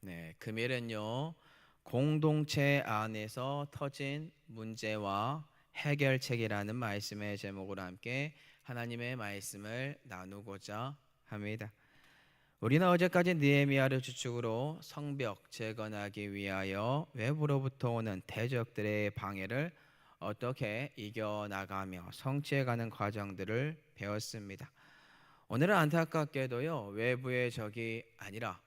네, 금일은요, 공동체 안에서 터진 문제와 해결책이라는 말씀의 제목으로 함께 하나님의 말씀을 나누고자 합니다. 우리는 어제까지 느헤미야를 주축으로 성벽 재건하기 위하여 외부로부터 오는 대적들의 방해를 어떻게 이겨나가며 성취해가는 과정들을 배웠습니다. 오늘은 안타깝게도요, 외부의 적이 아니라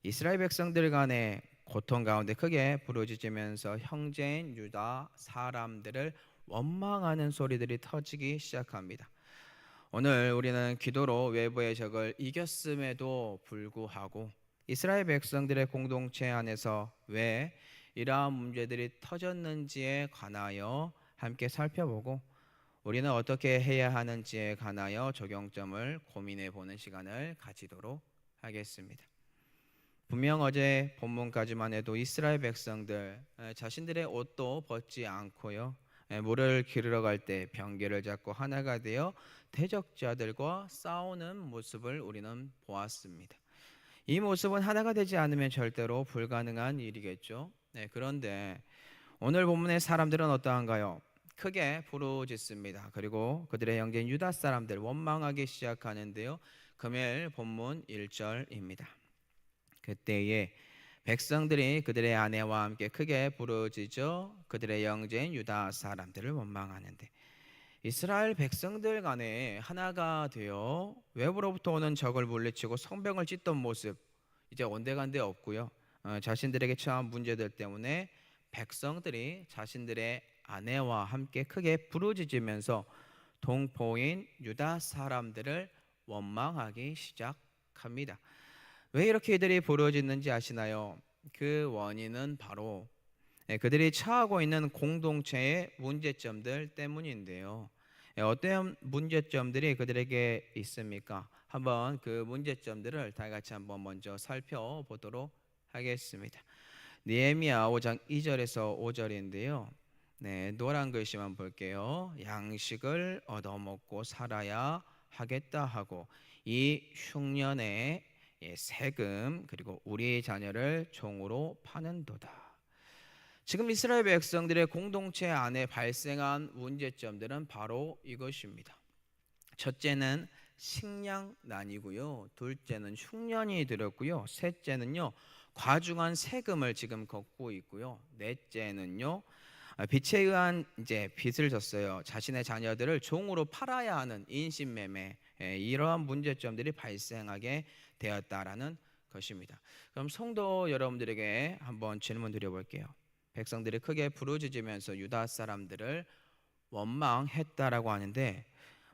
이스라엘 백성들 간의 고통 가운데 크게 부르짖으면서 형제인 유다 사람들을 원망하는 소리들이 터지기 시작합니다. 오늘 우리는 기도로 외부의 적을 이겼음에도 불구하고 이스라엘 백성들의 공동체 안에서 왜 이러한 문제들이 터졌는지에 관하여 함께 살펴보고 우리는 어떻게 해야 하는지에 관하여 적용점을 고민해 보는 시간을 가지도록 하겠습니다. 분명 어제 본문까지만 해도 이스라엘 백성들 자신들의 옷도 벗지 않고요, 물을 기르러 갈 때 병기를 잡고 하나가 되어 대적자들과 싸우는 모습을 우리는 보았습니다. 이 모습은 하나가 되지 않으면 절대로 불가능한 일이겠죠. 그런데 오늘 본문의 사람들은 어떠한가요? 크게 부르짖습니다. 그리고 그들의 형제인 유다 사람들 원망하기 시작하는데요. 금일 본문 1절입니다. 그때에 백성들이 그들의 아내와 함께 크게 부르짖어 그들의 형제인 유다 사람들을 원망하는데, 이스라엘 백성들 간에 하나가 되어 외부로부터 오는 적을 물리치고 성벽을 짓던 모습 이제 온데간데 없고요. 자신들에게 처한 문제들 때문에 백성들이 자신들의 아내와 함께 크게 부르짖으면서 동포인 유다 사람들을 원망하기 시작합니다. 왜 이렇게 이들이 부러졌는지 아시나요? 그 원인은 바로 그들이 처하고 있는 공동체의 문제점들 때문인데요. 어떤 문제점들이 그들에게 있습니까? 한번 그 문제점들을 다 같이 한번 먼저 살펴보도록 하겠습니다. 느헤미야 5장 2절에서 5절인데요. 네, 노란 글씨만 볼게요. 양식을 얻어먹고 살아야 하겠다 하고 이 흉년에 세금 그리고 우리 자녀를 종으로 파는도다. 지금 이스라엘 백성들의 공동체 안에 발생한 문제점들은 바로 이것입니다. 첫째는 식량난이고요. 둘째는 흉년이 들었고요. 셋째는요, 과중한 세금을 지금 걷고 있고요. 넷째는요, 빚에 의한 이제 빚을 졌어요. 자신의 자녀들을 종으로 팔아야 하는 인신매매, 이러한 문제점들이 발생하게 되었다라는 것입니다. 그럼 성도 여러분들에게 한번 질문 드려볼게요. 백성들이 크게 부르짖으면서 유다 사람들을 원망했다라고 하는데,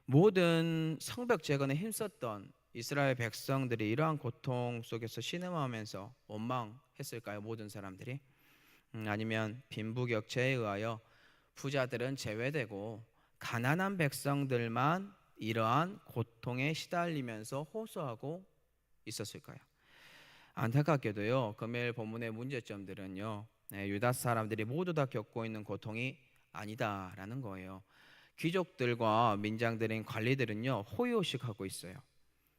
모든 성벽 재건에 힘썼던 이스라엘 백성들이 이러한 고통 속에서 신음하면서 원망했을까요? 모든 사람들이? 아니면 빈부격차에 의하여 부자들은 제외되고 가난한 백성들만 이러한 고통에 시달리면서 호소하고 있었을까요? 안타깝게도요, 금일 본문의 문제점들은요, 유다 사람들이 모두 다 겪고 있는 고통이 아니다라는 거예요. 귀족들과 민장들인 관리들은요, 호의호식하고 있어요.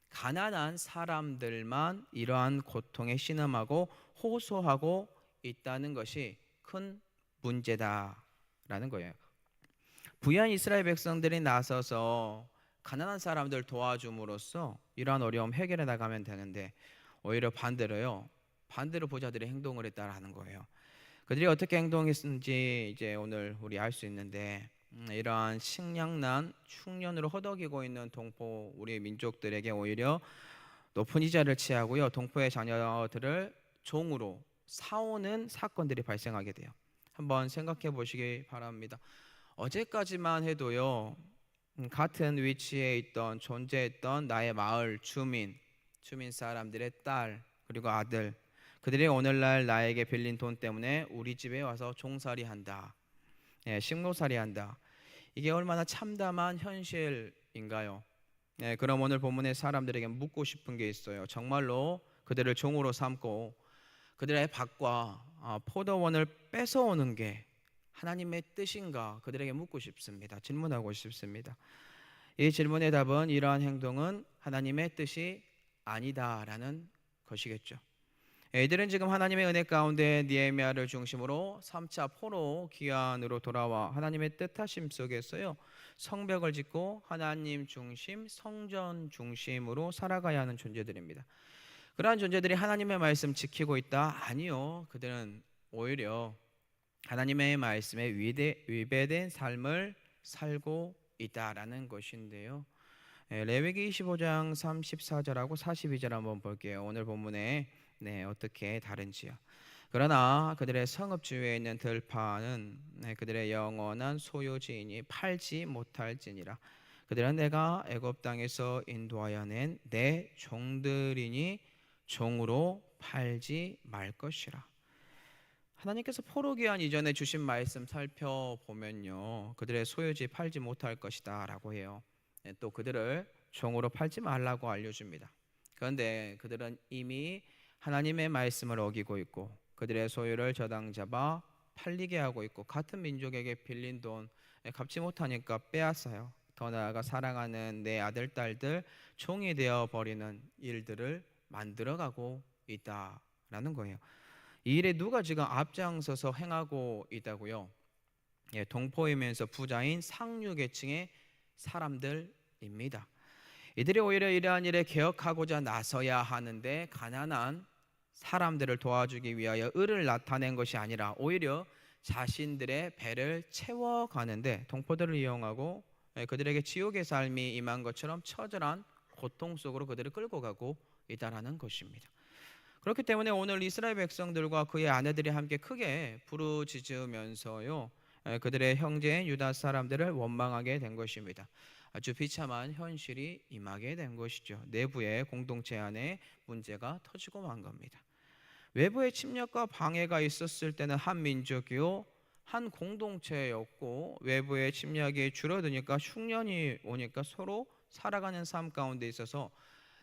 가난한 사람들만 이러한 고통에 신음하고 호소하고 있다는 것이 큰 문제다라는 거예요. 부유한 이스라엘 백성들이 나서서 가난한 사람들 도와줌으로써 이러한 어려움 해결해 나가면 되는데, 오히려 반대로 부자들이 행동을 했다라는 거예요. 그들이 어떻게 행동했는지 이제 오늘 우리 알 수 있는데, 이러한 식량난, 흉년으로 허덕이고 있는 동포 우리 민족들에게 오히려 높은 이자를 취하고요, 동포의 자녀들을 종으로 사오는 사건들이 발생하게 돼요. 한번 생각해 보시기 바랍니다. 어제까지만 해도요, 같은 위치에 있던 존재했던 나의 마을 주민 사람들의 딸 그리고 아들, 그들이 오늘날 나에게 빌린 돈 때문에 우리 집에 와서 종살이한다, 식모살이한다. 이게 얼마나 참담한 현실인가요? 그럼 오늘 본문의 사람들에게 묻고 싶은 게 있어요. 정말로 그들을 종으로 삼고 그들의 밭과 포도원을 뺏어오는 게 하나님의 뜻인가? 그들에게 묻고 싶습니다. 질문하고 싶습니다. 이 질문의 답은 이러한 행동은 하나님의 뜻이 아니다라는 것이겠죠. 이들은 지금 하나님의 은혜 가운데 느헤미야를 중심으로 3차 포로 귀환으로 돌아와 하나님의 뜻하심 속에서요, 성벽을 짓고 하나님 중심, 성전 중심으로 살아가야 하는 존재들입니다. 그러한 존재들이 하나님의 말씀 지키고 있다? 아니요. 그들은 오히려 하나님의 말씀에 위배된 삶을 살고 있다라는 것인데요. 레위기 25장 34절하고 42절 한번 볼게요. 오늘 본문에 어떻게 다른지요. 그러나 그들의 성읍 주위에 있는 들판은 그들의 영원한 소유지이니 팔지 못할지니라. 그들은 내가 애굽 땅에서 인도하여 낸 내 종들이니 종으로 팔지 말 것이라. 하나님께서 포로 귀환 이전에 주신 말씀 살펴보면요, 그들의 소유지 팔지 못할 것이다 라고 해요. 또 그들을 종으로 팔지 말라고 알려줍니다. 그런데 그들은 이미 하나님의 말씀을 어기고 있고 그들의 소유를 저당 잡아 팔리게 하고 있고, 같은 민족에게 빌린 돈 갚지 못하니까 빼앗아요. 더 나아가 사랑하는 내 아들 딸들 종이 되어 버리는 일들을 만들어가고 있다라는 거예요. 이 일에 누가 지금 앞장서서 행하고 있다고요? 동포이면서 부자인 상류 계층의 사람들입니다. 이들이 오히려 이러한 일에 개혁하고자 나서야 하는데 가난한 사람들을 도와주기 위하여 을을 나타낸 것이 아니라 오히려 자신들의 배를 채워가는데 동포들을 이용하고 그들에게 지옥의 삶이 임한 것처럼 처절한 고통 속으로 그들을 끌고 가고 있다라는 것입니다. 그렇기 때문에 오늘 이스라엘 백성들과 그의 아내들이 함께 크게 부르짖으면서요, 그들의 형제인 유다 사람들을 원망하게 된 것입니다. 아주 비참한 현실이 임하게 된 것이죠. 내부의 공동체 안에 문제가 터지고 만 겁니다. 외부의 침략과 방해가 있었을 때는 한 민족이요, 한 공동체였고, 외부의 침략이 줄어드니까 흉년이 오니까 서로 살아가는 삶 가운데 있어서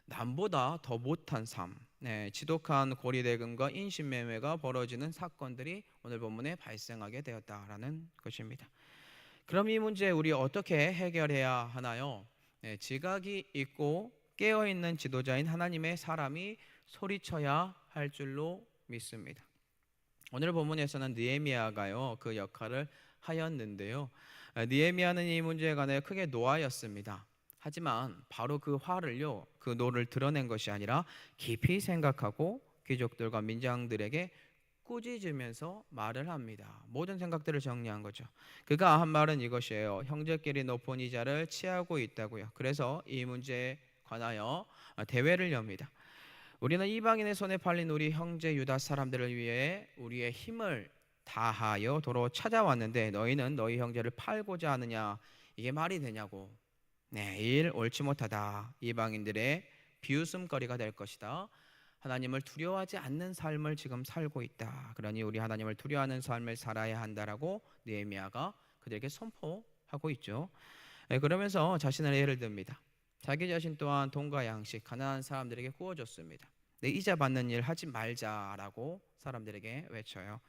남보다 더 못한 삶, 지독한 고리대금과 인신매매가 벌어지는 사건들이 오늘 본문에 발생하게 되었다라는 것입니다. 그럼 이 문제 우리 어떻게 해결해야 하나요? 지각이 있고 깨어있는 지도자인 하나님의 사람이 소리쳐야 할 줄로 믿습니다. 오늘 본문에서는 느헤미야가요, 그 역할을 하였는데요, 느헤미야는 이 문제에 관해 크게 노하였습니다. 하지만 바로 그 화를요, 그 노를 드러낸 것이 아니라 깊이 생각하고 귀족들과 민장들에게 꾸짖으면서 말을 합니다. 모든 생각들을 정리한 거죠. 그가 한 말은 이것이에요. 형제끼리 높은 이자를 취하고 있다고요. 그래서 이 문제에 관하여 대회를 엽니다. 우리는 이방인의 손에 팔린 우리 형제 유다 사람들을 위해 우리의 힘을 다하여 도로 찾아왔는데 너희는 너희 형제를 팔고자 하느냐? 이게 말이 되냐고. 이 일 옳지 못하다. 이방인들의 비웃음거리가 될 것이다. 하나님을 두려워하지 않는 삶을 지금 살고 있다. 그러니 우리 하나님을 두려워하는 삶을 살아야 한다라고 느헤미야가 그들에게 선포하고 있죠. 그러면서 자신을 예를 듭니다. 자기 자신 또한 돈과 양식 가난한 사람들에게 구워줬습니다. 내 이자 받는 일 하지 말자라고 사람들에게 외쳐요.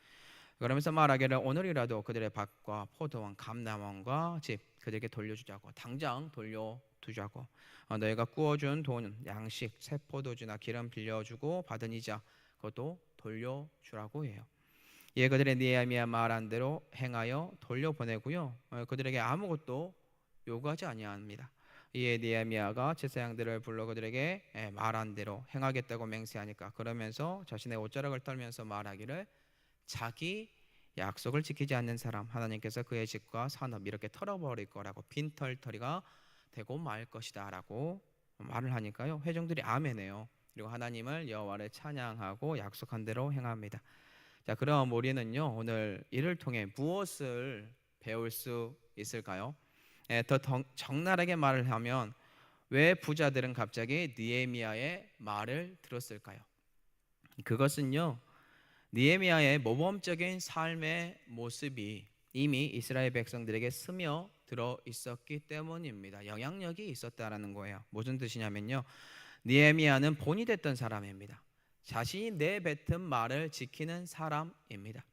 그러면서 말하기를 오늘이라도 그들의 밭과 포도원, 감람원과 집 그들에게 돌려주자고, 당장 돌려두자고, 너희가 구워준 돈, 양식, 새 포도주나 기름 빌려주고 받은 이자 그것도 돌려주라고 해요. 예, 그들의 느헤미야 말한 대로 행하여 돌려보내고요, 그들에게 아무것도 요구하지 아니합니다. 이에 느헤미야가 제사장들을 불러 그들에게 말한 대로 행하겠다고 맹세하니까, 그러면서 자신의 옷자락을 떨면서 말하기를 자기 약속을 지키지 않는 사람 하나님께서 그의 집과 산업 이렇게 털어버릴 거라고, 빈털터리가 되고 말 것이다 라고 말을 하니까요, 회중들이 아멘해요. 그리고 하나님을 여호와를 찬양하고 약속한 대로 행합니다. 자, 그럼 우리는요 오늘 이를 통해 무엇을 배울 수 있을까요? 더 적나라하게 말을 하면 왜 부자들은 갑자기 느헤미야의 말을 들었을까요? 그것은요, 느헤미야의 모범적인 삶의 모습이 이미 이스라엘 백성들에게 스며들어 있었기 때문입니다. 영향력이 있었다라는 거예요. 무슨 뜻이냐면요, 느헤미야는 본이 됐던 사람입니다. 자신이 내뱉은 말을 지키는 사람입니다.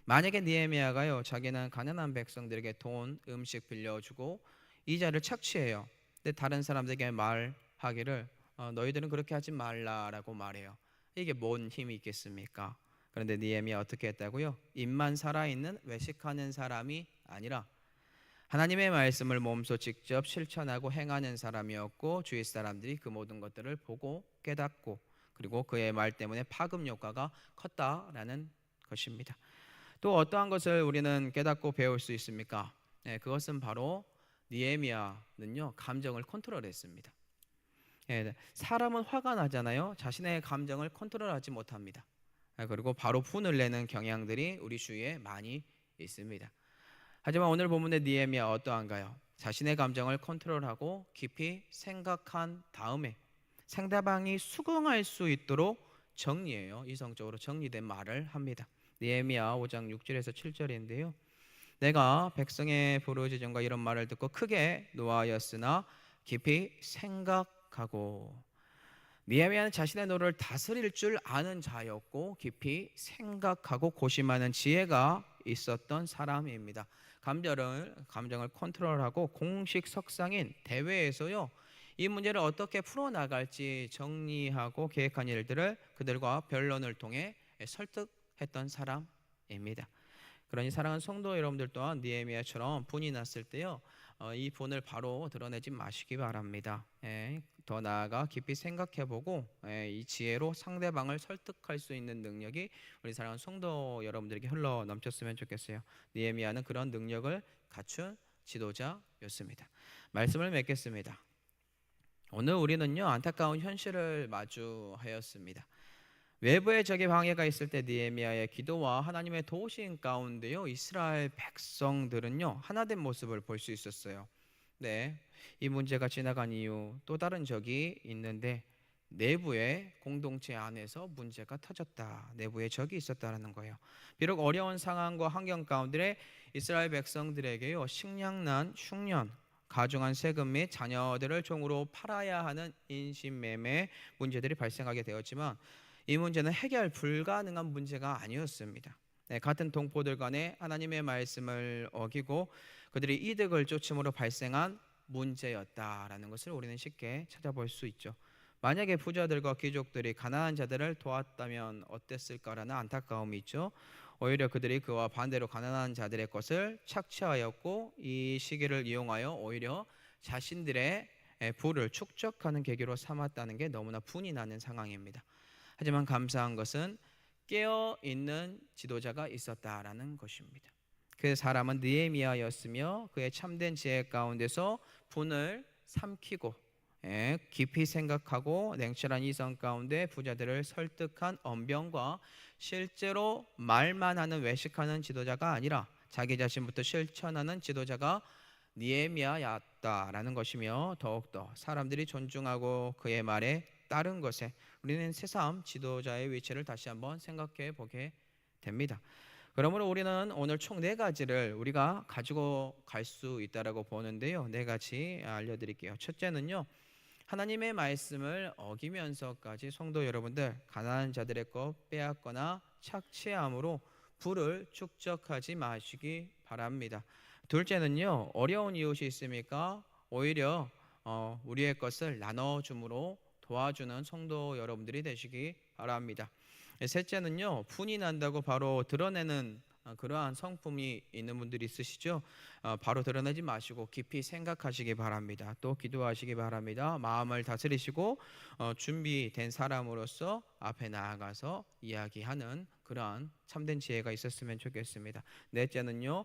만약에 느헤미야가요, 자기는 가난한 백성들에게 돈, 음식 빌려주고 이자를 착취해요. 근데 다른 사람들에게 말하기를 너희들은 그렇게 하지 말라라고 말해요. 이게 뭔 힘이 있겠습니까? 그런데 느헤미야 어떻게 했다고요? 입만 살아있는 외식하는 사람이 아니라 하나님의 말씀을 몸소 직접 실천하고 행하는 사람이었고, 주위 사람들이 그 모든 것들을 보고 깨닫고, 그리고 그의 말 때문에 파급 효과가 컸다라는 것입니다. 또 어떠한 것을 우리는 깨닫고 배울 수 있습니까? 네, 그것은 바로 느헤미야는요, 감정을 컨트롤했습니다. 예, 사람은 화가 나잖아요. 자신의 감정을 컨트롤하지 못합니다. 그리고 바로 분을 내는 경향들이 우리 주위에 많이 있습니다. 하지만 오늘 본문의 느헤미야 어떠한가요? 자신의 감정을 컨트롤하고 깊이 생각한 다음에 상대방이 수긍할 수 있도록 정리해요. 이성적으로 정리된 말을 합니다. 느헤미야 5장 6절에서 7절인데요. 내가 백성의 부르짖음과 이런 말을 듣고 크게 노하였으나 깊이 생각하고. 느헤미야는 자신의 노를 다스릴 줄 아는 자였고 깊이 생각하고 고심하는 지혜가 있었던 사람입니다. 감정을 컨트롤하고 공식 석상인 대회에서요, 이 문제를 어떻게 풀어나갈지 정리하고 계획한 일들을 그들과 변론을 통해 설득했던 사람입니다. 그러니 사랑하는 성도 여러분들 또한 느헤미야처럼 분이 났을 때요, 이 분을 바로 드러내지 마시기 바랍니다. 더 나아가 깊이 생각해보고 이 지혜로 상대방을 설득할 수 있는 능력이 우리 사랑하는 성도 여러분들에게 흘러 넘쳤으면 좋겠어요. 느헤미야는 그런 능력을 갖춘 지도자였습니다. 말씀을 맺겠습니다. 오늘 우리는요, 안타까운 현실을 마주하였습니다. 외부의 적의 방해가 있을 때 느헤미야의 기도와 하나님의 도우심 가운데요, 이스라엘 백성들은요, 하나된 모습을 볼 수 있었어요. 네, 이 문제가 지나간 이후 또 다른 적이 있는데 내부의 공동체 안에서 문제가 터졌다. 내부의 적이 있었다는 거예요. 비록 어려운 상황과 환경 가운데 이스라엘 백성들에게요, 식량난, 흉년, 가중한 세금 및 자녀들을 종으로 팔아야 하는 인신매매 문제들이 발생하게 되었지만 이 문제는 해결 불가능한 문제가 아니었습니다. 네, 같은 동포들 간에 하나님의 말씀을 어기고 그들이 이득을 쫓음으로 발생한 문제였다라는 것을 우리는 쉽게 찾아볼 수 있죠. 만약에 부자들과 귀족들이 가난한 자들을 도왔다면 어땠을까라는 안타까움이 있죠. 오히려 그들이 그와 반대로 가난한 자들의 것을 착취하였고 이 시기를 이용하여 오히려 자신들의 부를 축적하는 계기로 삼았다는 게 너무나 분이 나는 상황입니다. 하지만 감사한 것은 깨어있는 지도자가 있었다라는 것입니다. 그 사람은 느헤미야였으며 그의 참된 지혜 가운데서 분을 삼키고 깊이 생각하고 냉철한 이성 가운데 부자들을 설득한 언변과 실제로 말만 하는 외식하는 지도자가 아니라 자기 자신부터 실천하는 지도자가 느헤미야였다라는 것이며, 더욱더 사람들이 존중하고 그의 말에 따른 것에 우리는 새삼 지도자의 위치를 다시 한번 생각해 보게 됩니다. 그러므로 우리는 오늘 총 4가지를 우리가 가지고 갈 수 있다라고 보는데요. 4가지 알려드릴게요. 첫째는요, 하나님의 말씀을 어기면서까지 성도 여러분들 가난한 자들의 것 빼앗거나 착취함으로 부를 축적하지 마시기 바랍니다. 둘째는요, 어려운 이웃이 있습니까? 오히려 우리의 것을 나눠줌으로 도와주는 성도 여러분들이 되시기 바랍니다. 셋째는요, 분이 난다고 바로 드러내는 그러한 성품이 있는 분들이 있으시죠. 바로 드러내지 마시고 깊이 생각하시기 바랍니다. 또 기도하시기 바랍니다. 마음을 다스리시고 준비된 사람으로서 앞에 나아가서 이야기하는 그러한 참된 지혜가 있었으면 좋겠습니다. 넷째는요,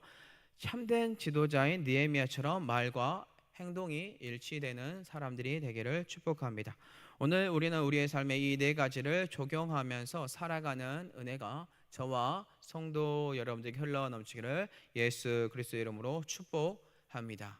참된 지도자인 느헤미야처럼 말과 행동이 일치되는 사람들이 되기를 축복합니다. 오늘 우리는 우리의 삶에 이 4가지를 적용하면서 살아가는 은혜가 저와 성도 여러분들에게 흘러 넘치기를 예수 그리스도의 이름으로 축복합니다.